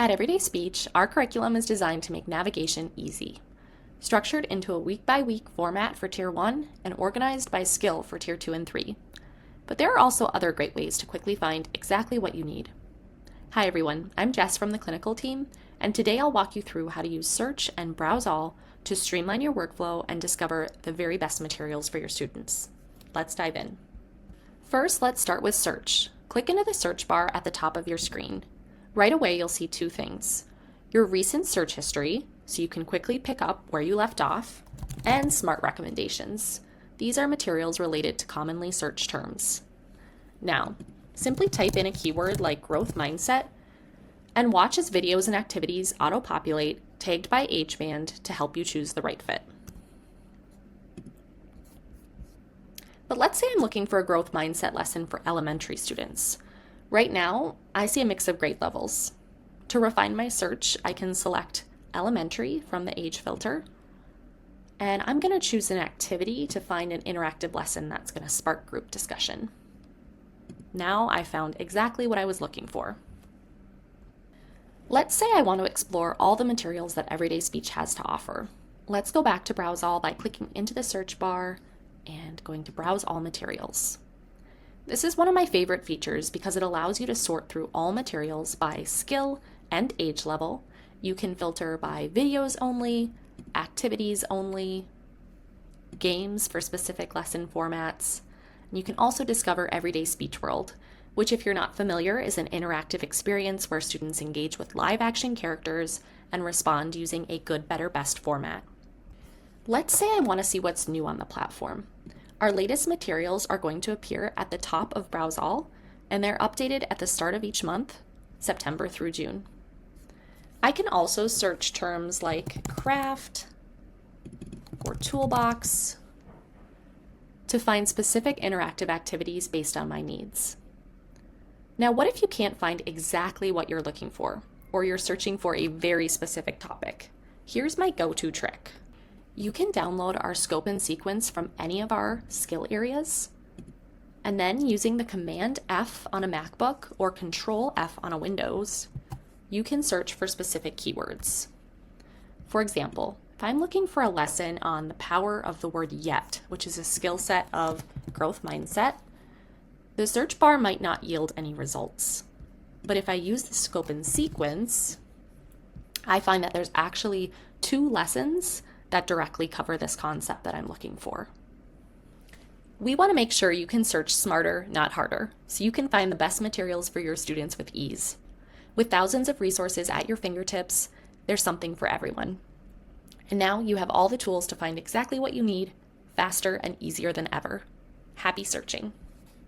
At Everyday Speech, our curriculum is designed to make navigation easy. Structured into a week-by-week format for Tier 1 and organized by skill for Tier 2 and 3. But there are also other great ways to quickly find exactly what you need. Hi everyone, I'm Jess from the clinical team, and today I'll walk you through how to use Search and Browse All to streamline your workflow and discover the very best materials for your students. Let's dive in. First, let's start with Search. Click into the search bar at the top of your screen. Right away, you'll see two things: your recent search history, so you can quickly pick up where you left off, and Smart Recommendations. These are materials related to commonly searched terms. Now, simply type in a keyword like growth mindset and watch as videos and activities auto-populate, tagged by age band to help you choose the right fit. But let's say I'm looking for a growth mindset lesson for elementary students. Right now, I see a mix of grade levels. To refine my search, I can select elementary from the age filter, and I'm going to choose an activity to find an interactive lesson that's going to spark group discussion. Now I found exactly what I was looking for. Let's say I want to explore all the materials that Everyday Speech has to offer. Let's go back to Browse All by clicking into the search bar and going to Browse All Materials. This is one of my favorite features because it allows you to sort through all materials by skill and age level. You can filter by videos only, activities only, games for specific lesson formats. And you can also discover Everyday Speech World, which, if you're not familiar, is an interactive experience where students engage with live action characters and respond using a good, better, best format. Let's say I want to see what's new on the platform. Our latest materials are going to appear at the top of Browse All, and they're updated at the start of each month, September through June. I can also search terms like craft or toolbox to find specific interactive activities based on my needs. Now, what if you can't find exactly what you're looking for, or you're searching for a very specific topic? Here's my go-to trick. You can download our scope and sequence from any of our skill areas, and then using the Command F on a MacBook or Control F on a Windows, you can search for specific keywords. For example, if I'm looking for a lesson on the power of the word yet, which is a skill set of growth mindset, the search bar might not yield any results. But if I use the scope and sequence, I find that there's actually 2 lessons that directly cover this concept that I'm looking for. We want to make sure you can search smarter, not harder, so you can find the best materials for your students with ease. With thousands of resources at your fingertips, there's something for everyone. And now you have all the tools to find exactly what you need, faster and easier than ever. Happy searching.